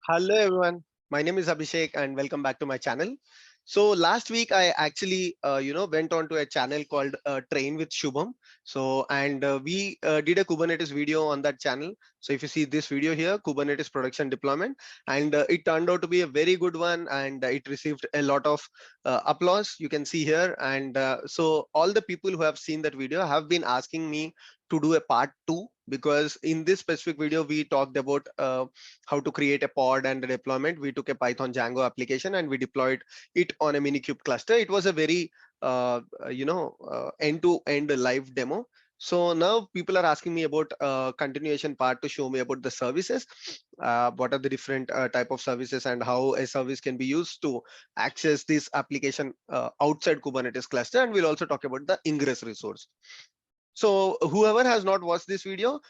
Hello everyone, my name is Abhishek and welcome back to my channel. So last week I actually went on to a channel called Train with Shubham. So and we did a Kubernetes video on that channel. So if you see this video here, Kubernetes Production Deployment, and it turned out to be a very good one, and it received a lot of applause. You can see here, and so all the people who have seen that video have been asking me to do a part 2, because in this specific video we talked about how to create a pod and a deployment. We took a Python Django application and we deployed it on a Minikube cluster. It was a very end-to-end live demo. So now people are asking me about continuation part to show me about the services, what are the different type of services and how a service can be used to access this application outside Kubernetes cluster. And we'll also talk about the ingress resource. So whoever has not watched this video,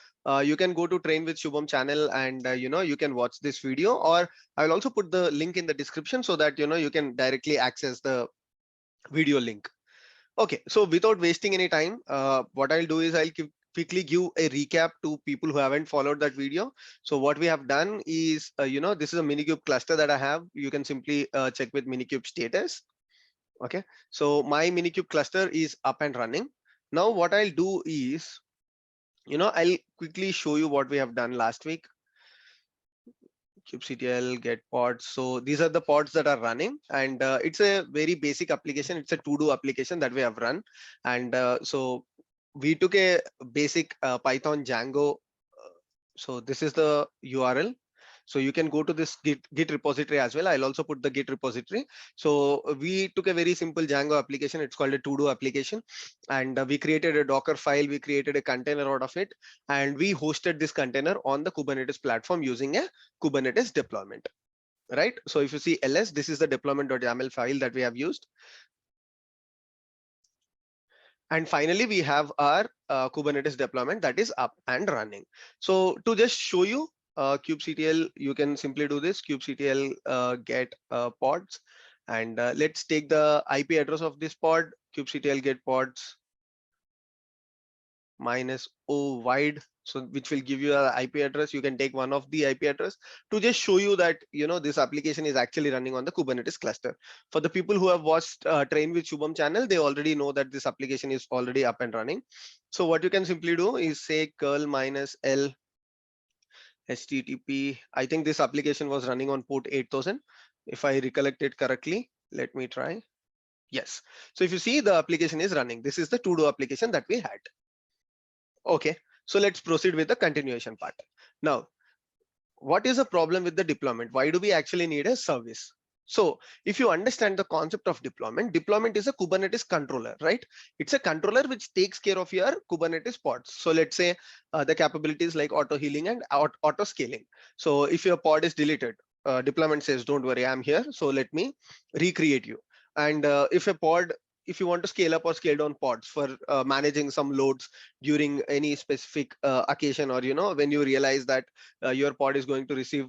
you can go to Train with Shubham channel and you can watch this video, or I will also put the link in the description so that you can directly access the video link. Okay, so without wasting any time, what I'll do is quickly give a recap to people who haven't followed that video. So what we have done is, this is a Minikube cluster that I have. You can simply check with Minikube status. Okay, so my Minikube cluster is up and running. Now what I'll do is, I'll quickly show you what we have done last week. kubectl get pods. So these are the pods that are running, and it's a very basic application. It's a to-do application that we have run. And so we took a basic Python Django. So this is the URL. So you can go to this Git repository as well. I'll also put the Git repository. So we took a very simple Django application. It's called a to-do application. And we created a Docker file. We created a container out of it. And we hosted this container on the Kubernetes platform using a Kubernetes deployment. Right. So if you see ls, this is the deployment.yaml file that we have used. And finally, we have our Kubernetes deployment that is up and running. So to just show you, kubectl, you can simply do this kubectl get pods, and let's take the IP address of this pod. Kubectl get pods -o wide, so which will give you an IP address. You can take one of the IP address to just show you that this application is actually running on the Kubernetes cluster. For the people who have watched Train with Shubham channel, they already know that this application is already up and running. So what you can simply do is say curl -l http. I think this application was running on port 8000, if I recollect it correctly. Let me try. Yes. So if you see, the application is running. This is the to-do application that we had. Okay, so let's proceed with the continuation part. Now, what is the problem with the deployment? Why do we actually need a service? So if you understand the concept of deployment is a Kubernetes controller, right? It's a controller which takes care of your Kubernetes pods. So let's say the capabilities like auto healing and auto scaling. So if your pod is deleted, deployment says, don't worry, I'm here. So let me recreate you. And if you want to scale up or scale down pods for managing some loads during any specific occasion, or when you realize that your pod is going to receive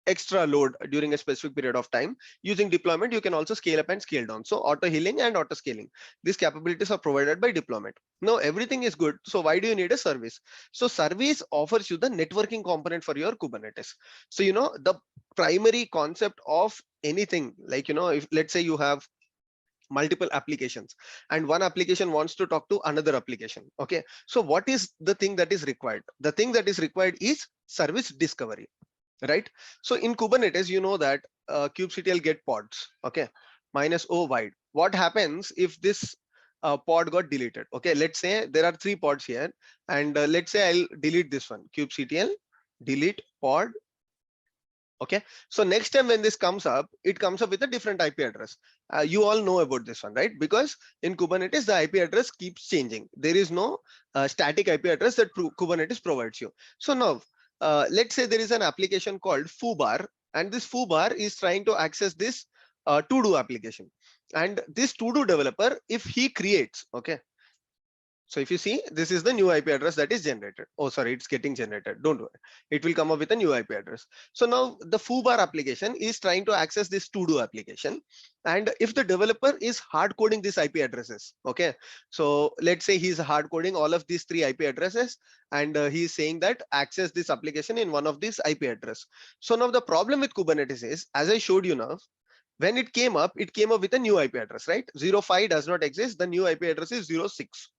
extra load during a specific period of time, using deployment you can also scale up and scale down. So auto healing and auto scaling, these capabilities are provided by deployment. Now everything is good, so why do you need a service? So service offers you the networking component for your Kubernetes. So the primary concept of anything, like if let's say you have multiple applications and one application wants to talk to another application. Okay, so what is the thing that is required? The thing that is required is service discovery, right? So in Kubernetes, you know that kubectl get pods, okay, -o wide. What happens if this pod got deleted? Okay, let's say there are 3 pods here, and let's say I'll delete this one, kubectl delete pod. Okay, so next time when this comes up, it comes up with a different IP address. You all know about this one, right? Because in Kubernetes, the IP address keeps changing. There is no static IP address that Kubernetes provides you. So now, let's say there is an application called foobar, and this foobar is trying to access this to-do application. And this to-do developer, if he creates, okay, So if you see, this is the new IP address that is generated. Oh, sorry, it's getting generated. Don't worry. It will come up with a new IP address. So now the foobar application is trying to access this to-do application. And if the developer is hard coding these IP addresses, okay. So let's say he's hard coding all of these 3 IP addresses, and he's saying that access this application in one of these IP address. So now the problem with Kubernetes is, as I showed you now, when it came up with a new IP address, right? 05 does not exist. The new IP address is 06.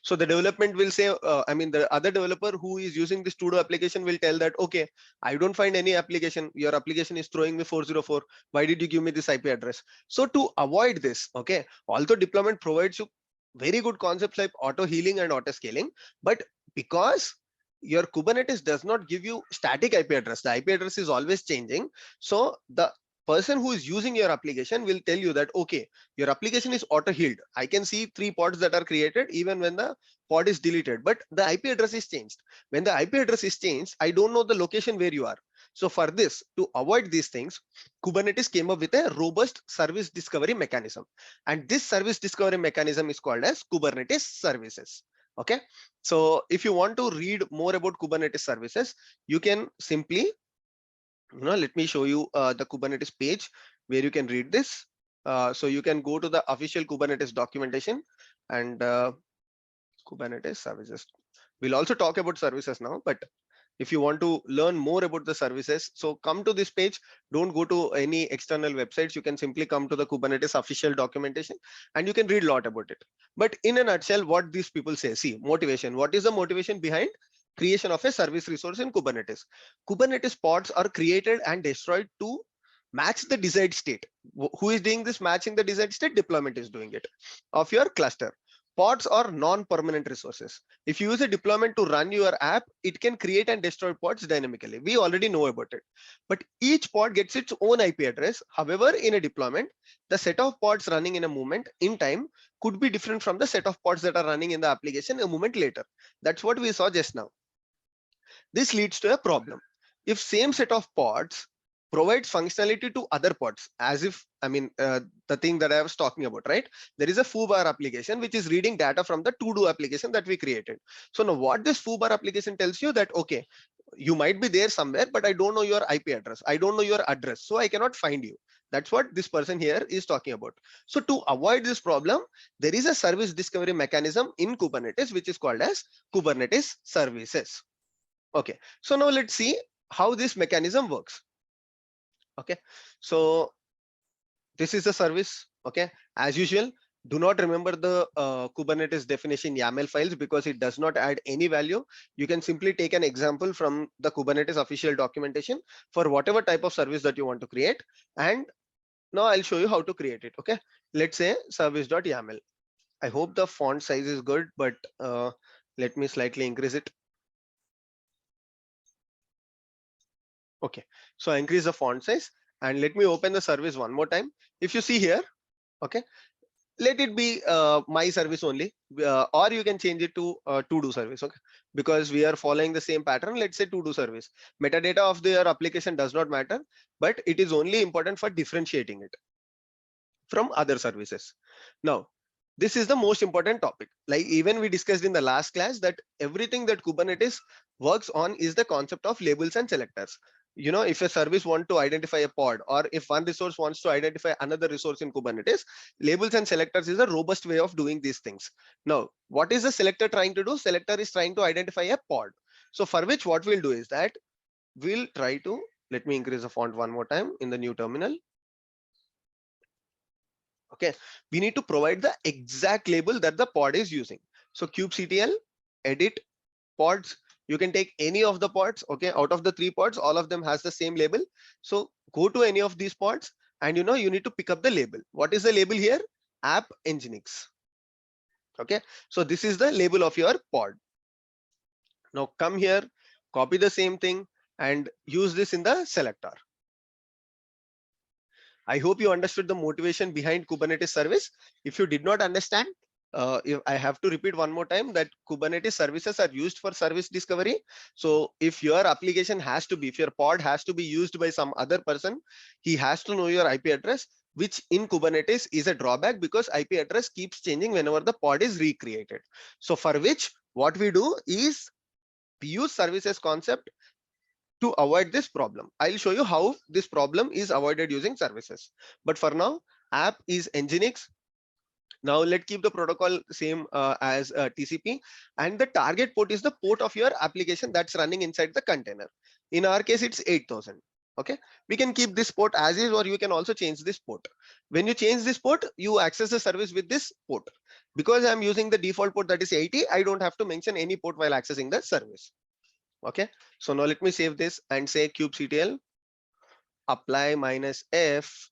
So the development will say, the other developer who is using this to-do application will tell that, okay, I don't find any application. Your application is throwing me 404. Why did you give me this IP address? So to avoid this, okay, although deployment provides you very good concepts like auto healing and auto scaling, but because your Kubernetes does not give you static IP address, the IP address is always changing. So the person who is using your application will tell you that, okay, your application is auto healed. I can see 3 pods that are created even when the pod is deleted, but the IP address is changed. When the IP address is changed, I don't know the location where you are. So for this, to avoid these things, Kubernetes came up with a robust service discovery mechanism. And this service discovery mechanism is called as Kubernetes services. Okay. So if you want to read more about Kubernetes services, you can simply, let me show you the Kubernetes page where you can read this. So you can go to the official Kubernetes documentation and Kubernetes services. We'll also talk about services now, but if you want to learn more about the services, so come to this page. Don't go to any external websites. You can simply come to the Kubernetes official documentation and you can read a lot about it. But in a nutshell, what these people say, see, motivation. What is the motivation behind creation of a service resource in Kubernetes? Kubernetes pods are created and destroyed to match the desired state. Who is doing this matching the desired state? Deployment is doing it of your cluster. Pods are non-permanent resources. If you use a deployment to run your app, it can create and destroy pods dynamically. We already know about it. But each pod gets its own IP address. However, in a deployment, the set of pods running in a moment in time could be different from the set of pods that are running in the application a moment later. That's what we saw just now. This leads to a problem. If same set of pods provides functionality to other pods, as if, the thing that I was talking about, right? There is a foobar application which is reading data from the to-do application that we created. So now what this foobar application tells you that, okay, you might be there somewhere, but I don't know your IP address. I don't know your address, so I cannot find you. That's what this person here is talking about. So to avoid this problem, there is a service discovery mechanism in Kubernetes, which is called as Kubernetes services. Okay, so now let's see how this mechanism works. Okay, so this is the service. Okay, as usual, do not remember the Kubernetes definition YAML files because it does not add any value. You can simply take an example from the Kubernetes official documentation for whatever type of service that you want to create. And now I'll show you how to create it. Okay, let's say service.yaml. I hope the font size is good, but let me slightly increase it. Okay, so I increase the font size and let me open the service one more time. If you see here, okay, let it be my service only, or you can change it to to-do service. Okay, because we are following the same pattern. Let's say to-do service. Metadata of their application does not matter, but it is only important for differentiating it from other services. Now, this is the most important topic. Like even we discussed in the last class that everything that Kubernetes works on is the concept of labels and selectors. If a service wants to identify a pod, or if one resource wants to identify another resource in Kubernetes, labels and selectors is a robust way of doing these things. Now, what is the selector trying to do? Selector is trying to identify a pod. So for which what we'll do is that we'll try to, let me increase the font one more time in the new terminal. Okay, we need to provide the exact label that the pod is using. So kubectl edit pods. You can take any of the pods. Okay, out of the 3 pods, all of them has the same label. So go to any of these pods and you need to pick up the label. What is the label here? App Nginx. Okay, so this is the label of your pod. Now come here, copy the same thing and use this in the selector. I hope you understood the motivation behind Kubernetes service. If you did not understand, if I have to repeat one more time that Kubernetes services are used for service discovery. So if your application has to be, if your pod has to be used by some other person, he has to know your IP address. which in Kubernetes is a drawback because IP address keeps changing whenever the pod is recreated. So for which what we do is we use services concept to avoid this problem. I'll show you how this problem is avoided using services. But for now, app is Nginx. Now let's keep the protocol same as TCP, and the target port is the port of your application that's running inside the container. In our case, it's 8000. Okay, we can keep this port as is, or you can also change this port. When you change this port, you access the service with this port. Because I'm using the default port that is 80, I don't have to mention any port while accessing the service. Okay, so now let me save this and say kubectl apply -f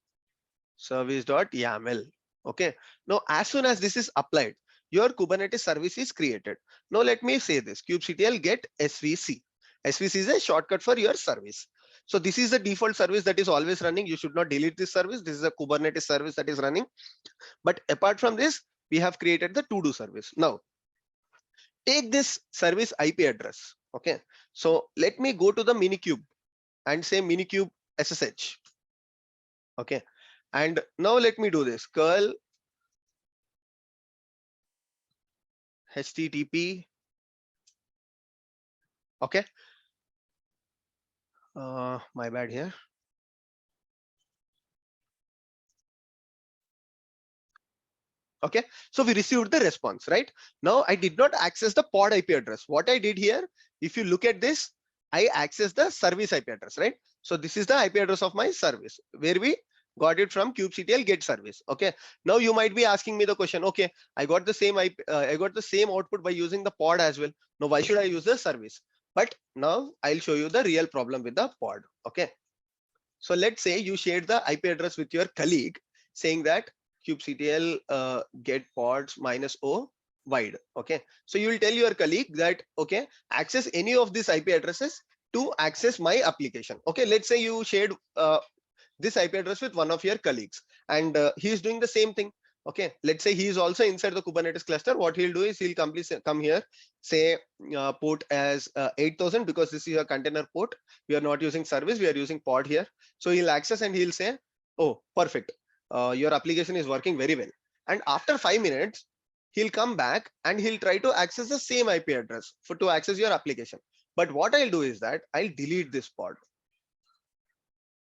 service.yaml. Okay, now as soon as this is applied, your Kubernetes service is created. Now let me say this kubectl get svc. Svc is a shortcut for your service. So this is the default service that is always running. You should not delete this service. This is a Kubernetes service that is running. But apart from this, we have created the to-do service. Now take this service IP address. Okay, so let me go to the minikube and say minikube SSH. Okay, and now let me do this curl HTTP. Okay, my bad here. Okay, so we received the response, right? Now I did not access the pod IP address. What I did here, if you look at this, I access the service IP address, right? So this is the IP address of my service where we got it from kubectl get service. Okay, now you might be asking me the question, okay, I got the same IP, I got the same output by using the pod as well. Now why should I use the service? But now I'll show you the real problem with the pod. Okay, so let's say you shared the IP address with your colleague saying that kubectl get pods -o wide. Okay, so you will tell your colleague that, okay, access any of these IP addresses to access my application. Okay, let's say you shared this IP address with one of your colleagues, and he is doing the same thing. Okay, let's say he is also inside the Kubernetes cluster. What he'll do is he'll come here, say port as 8000 because this is a container port. We are not using service, we are using pod here. So he'll access and he'll say, oh, perfect. Your application is working very well. And after 5 minutes, he'll come back and he'll try to access the same IP address to access your application. But what I'll do is that I'll delete this pod.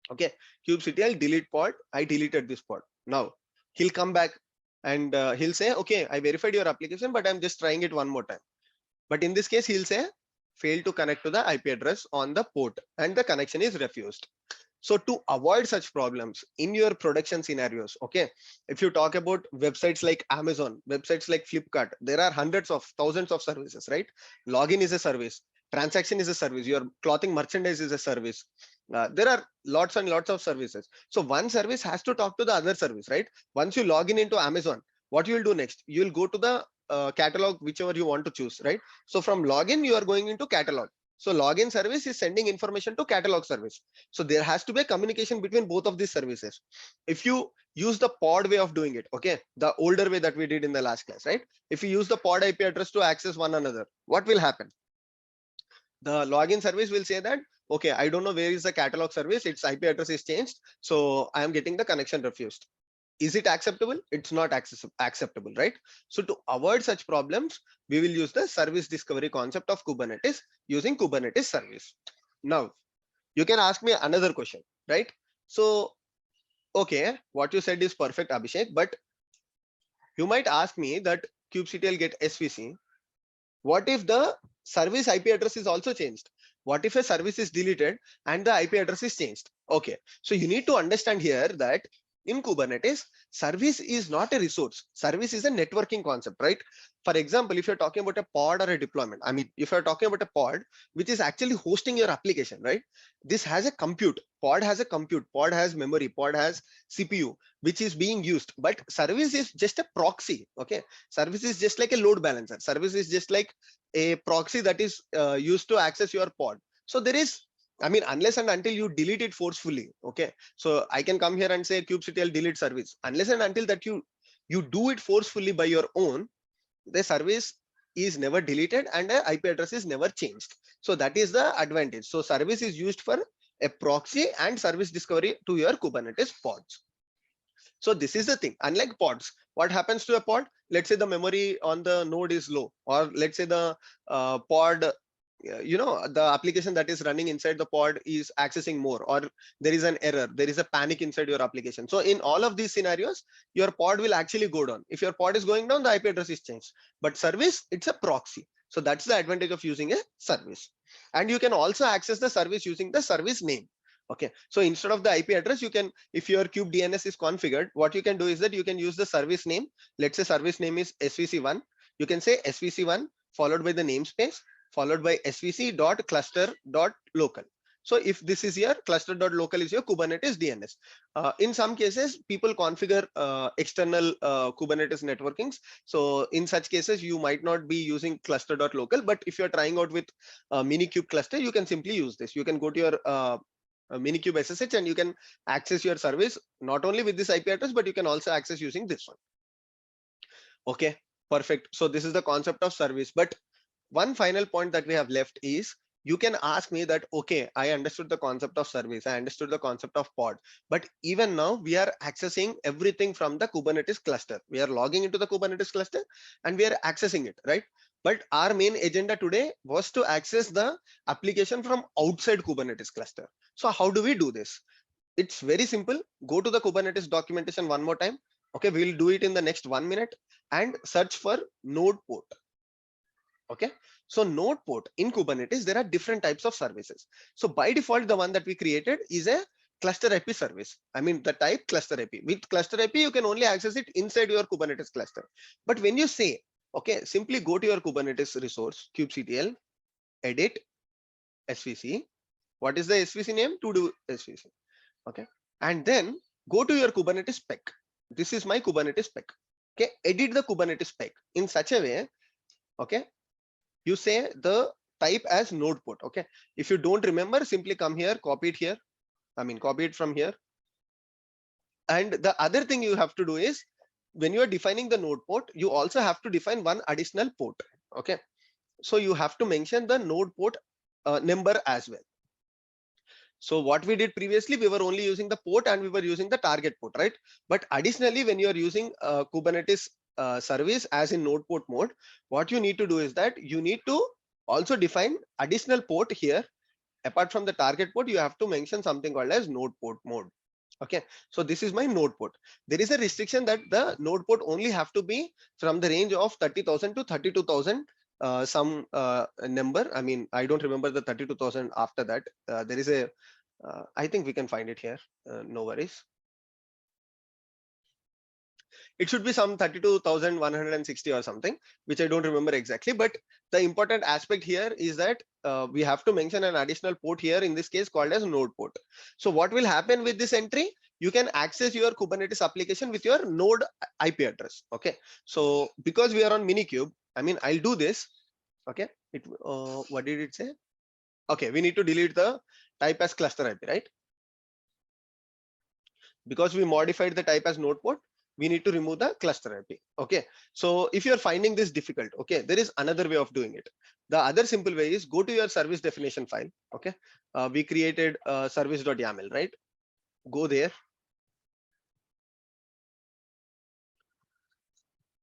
Okay, kubectl delete pod. I deleted this pod. Now he'll come back and he'll say, okay, I verified your application, but I'm just trying it one more time. But in this case, he'll say fail to connect to the IP address on the port and the connection is refused. So to avoid such problems in your production scenarios, okay, if you talk about websites like Amazon, websites like Flipkart, there are hundreds of thousands of services, right? Login is a service, transaction is a service, your clothing merchandise is a service. There are lots and lots of services. So one service has to talk to the other service, right? Once you log in into Amazon, what you will do next? You will go to the catalog, whichever you want to choose, right? So from login, you are going into catalog. So login service is sending information to catalog service. So there has to be a communication between both of these services. If you use the pod way of doing it, okay, the older way that we did in the last class, right? If you use the pod IP address to access one another, what will happen? The login service will say that, okay, I don't know where is the catalog service, its IP address is changed, so I am getting the connection refused. Is it acceptable? It's not acceptable, right? So to avoid such problems, we will use the service discovery concept of Kubernetes using Kubernetes service. Now, you can ask me another question, right? So, okay, what you said is perfect, Abhishek, but you might ask me that kubectl get svc. What if the service IP address is also changed? What if a service is deleted and the IP address is changed? Okay, so you need to understand here that in Kubernetes, service is not a resource. Service is a networking concept, right? For example, if you're talking about a pod or a deployment, I mean, if you're talking about a pod, which is actually hosting your application, right? This has a compute. Pod has a compute. Pod has memory. Pod has CPU, which is being used. But service is just a proxy. Okay, service is just like a load balancer. Service is just like a proxy that is used to access your pod. So there is, I mean, unless and until you delete it forcefully, okay. So I can come here and say kubectl delete service. Unless and until that you do it forcefully by your own, the service is never deleted and the IP address is never changed. So that is the advantage. So service is used for a proxy and service discovery to your Kubernetes pods. So this is the thing. Unlike pods, what happens to a pod? Let's say the memory on the node is low, or let's say the pod, the application that is running inside the pod is accessing more, or there is an error, there is a panic inside your application. So in all of these scenarios, your pod will actually go down. If your pod is going down, the IP address is changed. But service, it's a proxy. So that's the advantage of using a service. And you can also access the service using the service name. Okay, so instead of the IP address, you can, if your kube DNS is configured, what you can do is that you can use the service name. Let's say service name is svc1. You can say svc1 followed by the namespace followed by svc.cluster.local. So if this is your cluster.local is your Kubernetes DNS. In some cases, people configure external Kubernetes networkings. So in such cases, you might not be using cluster.local, but if you're trying out with a Minikube cluster, you can simply use this. You can go to your Minikube SSH and you can access your service not only with this IP address, but you can also access using this one. Okay, perfect. So this is the concept of service. But one final point that we have left is, you can ask me that, okay, I understood the concept of service, I understood the concept of pod, but even now we are accessing everything from the Kubernetes cluster. We are logging into the Kubernetes cluster and we are accessing it, right? But our main agenda today was to access the application from outside Kubernetes cluster. So how do we do this? It's very simple. Go to the Kubernetes documentation one more time. Okay, we'll do it in the next 1 minute, and search for node port. Okay, so node port in Kubernetes, there are different types of services. So by default, the one that we created is a cluster IP service. I mean the type cluster IP. With cluster IP, you can only access it inside your Kubernetes cluster. But when you say, okay, simply go to your Kubernetes resource, kubectl, edit, svc. What is the svc name? To do svc. Okay, and then go to your Kubernetes spec. This is my Kubernetes spec. Okay, edit the Kubernetes spec in such a way. Okay, you say the type as node port. Okay, if you don't remember, simply come here, copy it here. I mean, copy it from here. And the other thing you have to do is, when you are defining the node port, you also have to define one additional port. Okay, so you have to mention the node port number as well. So what we did previously, we were only using the port and we were using the target port, right? But additionally, when you are using Kubernetes service as in node port mode, what you need to do is that you need to also define additional port here. Apart from the target port, you have to mention something called as node port mode. Okay, so this is my node port. There is a restriction that the node port only have to be from the range of 30,000 to 32,000. Some number. I mean, I don't remember the 32,000 after that. There is a, I think we can find it here. No worries. It should be some 32,160 or something, which I don't remember exactly. But the important aspect here is that we have to mention an additional port here, in this case called as node port. So what will happen with this entry? You can access your Kubernetes application with your node IP address. Okay, so because we are on Minikube, I mean, I'll do this. Okay, what did it say? Okay, we need to delete the type as cluster IP, right? Because we modified the type as node port, we need to remove the cluster IP. Okay, so if you're finding this difficult, okay, there is another way of doing it. The other simple way is, go to your service definition file. Okay, we created service.yaml, right? Go there,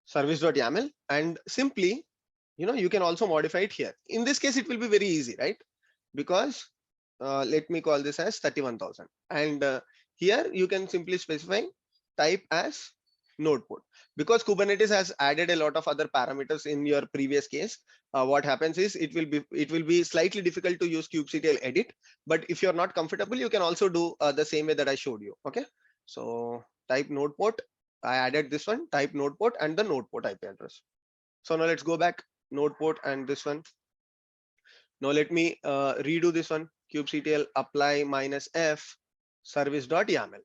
service.yaml, and simply, you can also modify it here. In this case, it will be very easy, right? Because let me call this as 31,000, and here you can simply specify type as node port. Because Kubernetes has added a lot of other parameters in your previous case, what happens is it will be slightly difficult to use kubectl edit. But if you're not comfortable, you can also do the same way that I showed you. Okay, so type node port. I added this one, type node port and the node port IP address. So now let's go back, node port and this one. Now let me redo this one, kubectl apply -f service.yaml.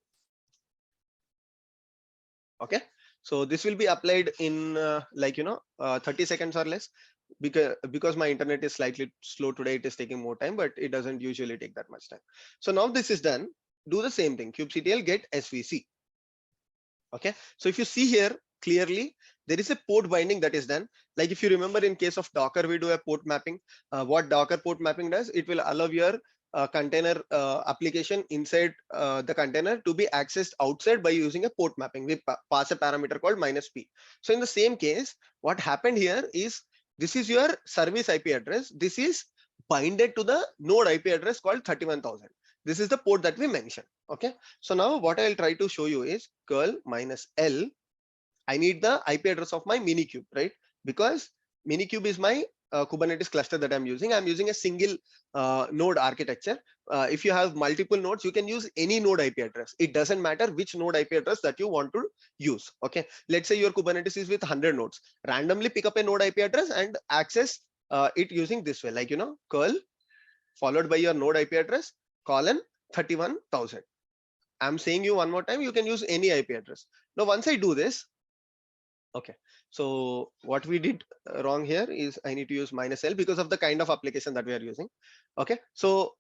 Okay, so this will be applied in 30 seconds or less, because my internet is slightly slow today. It is taking more time, but it doesn't usually take that much time. So now this is done. Do the same thing, kubectl get svc. Okay, so if you see here clearly, there is a port binding that is done. Like if you remember, in case of Docker, we do a port mapping. What Docker port mapping does, it will allow your container application inside the container to be accessed outside by using a port mapping. We pass a parameter called -p. So in the same case, what happened here is this is your service IP address. This is binded to the node IP address called 31,000. This is the port that we mentioned. Okay. So now what I'll try to show you is curl -l. I need the IP address of my minikube, right? Because minikube is my Kubernetes cluster that I'm using. I'm using a single node architecture. If you have multiple nodes, you can use any node IP address. It doesn't matter which node IP address that you want to use. Okay. Let's say your Kubernetes is with 100 nodes. Randomly pick up a node IP address and access it using this way, like, curl followed by your node IP address colon 31,000. I'm saying you one more time, you can use any IP address. Now, once I do this, okay, so what we did wrong here is I need to use -l because of the kind of application that we are using. Okay, so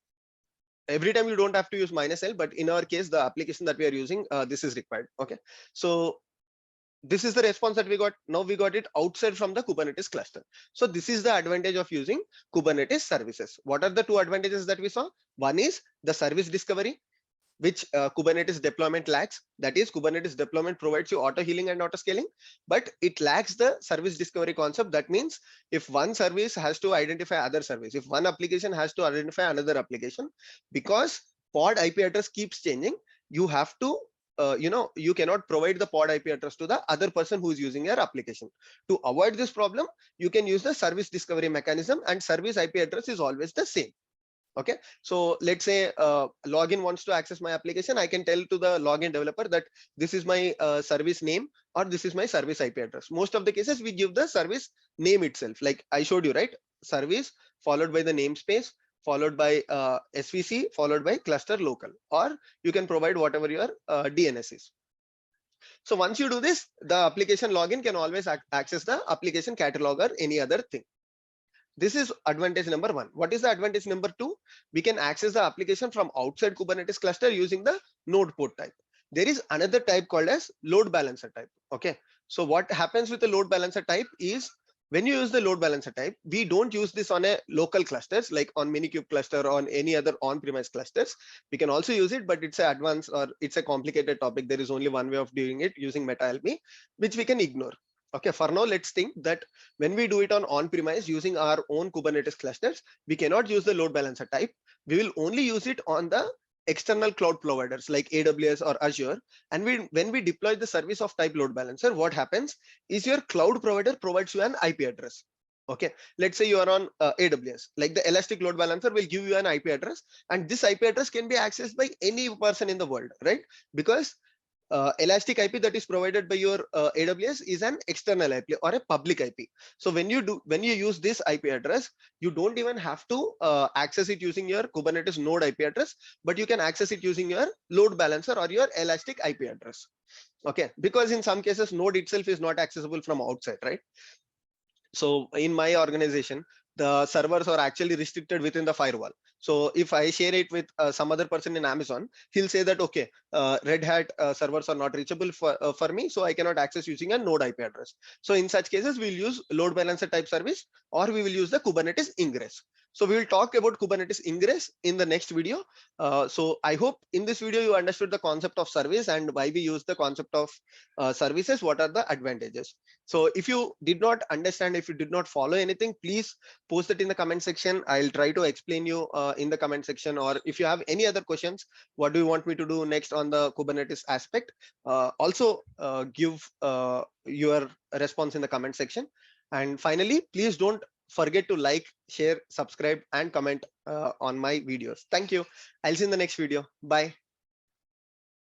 every time you don't have to use -l, but in our case, the application that we are using, this is required. Okay, so this is the response that we got. Now we got it outside from the Kubernetes cluster. So this is the advantage of using Kubernetes services. What are the two advantages that we saw? One is the service discovery, which Kubernetes deployment lacks. That is, Kubernetes deployment provides you auto healing and auto scaling, but it lacks the service discovery concept. That means if one service has to identify other service, if one application has to identify another application, because pod IP address keeps changing, you have to you cannot provide the pod IP address to the other person who is using your application. To avoid this problem, you can use the service discovery mechanism, and service IP address is always the same. Okay, so let's say login wants to access my application. I can tell to the login developer that this is my service name or this is my service IP address. Most of the cases we give the service name itself, like I showed you, right? Service followed by the namespace, followed by SVC, followed by cluster local, or you can provide whatever your DNS is. So once you do this, the application login can always access the application catalog or any other thing. This is advantage number one. What is the advantage number two? We can access the application from outside Kubernetes cluster using the node port type. There is another type called as load balancer type. Okay. So what happens with the load balancer type is when you use the load balancer type, we don't use this on a local clusters like on minikube cluster or on any other on-premise clusters. We can also use it, but it's an advanced or it's a complicated topic. There is only one way of doing it using MetaLP, which we can ignore. Okay, for now, let's think that when we do it on-premise using our own Kubernetes clusters, we cannot use the load balancer type. We will only use it on the external cloud providers like AWS or Azure. And when we deploy the service of type load balancer, what happens is your cloud provider provides you an IP address. Okay, let's say you are on AWS, like the Elastic Load Balancer will give you an IP address, and this IP address can be accessed by any person in the world, right? Because Elastic IP that is provided by your AWS is an external IP or a public IP. So when you use this IP address, you don't even have to access it using your Kubernetes node IP address, but you can access it using your load balancer or your Elastic IP address. Okay, because in some cases node itself is not accessible from outside, right? So in my organization, the servers are actually restricted within the firewall. So if I share it with some other person in Amazon, he'll say that, okay, Red Hat servers are not reachable for me, so I cannot access using a node IP address. So in such cases, we'll use load balancer type service, or we will use the Kubernetes ingress. So we will talk about Kubernetes ingress in the next video. So I hope in this video you understood the concept of service and why we use the concept of services, what are the advantages. So if you did not understand, if you did not follow anything, please post it in the comment section. I'll try to explain you in the comment section, or if you have any other questions, what do you want me to do next on the Kubernetes aspect, also give your response in the comment section. And finally, please don't forget to like, share, subscribe, and comment on my videos. Thank you. I'll see you in the next video. Bye.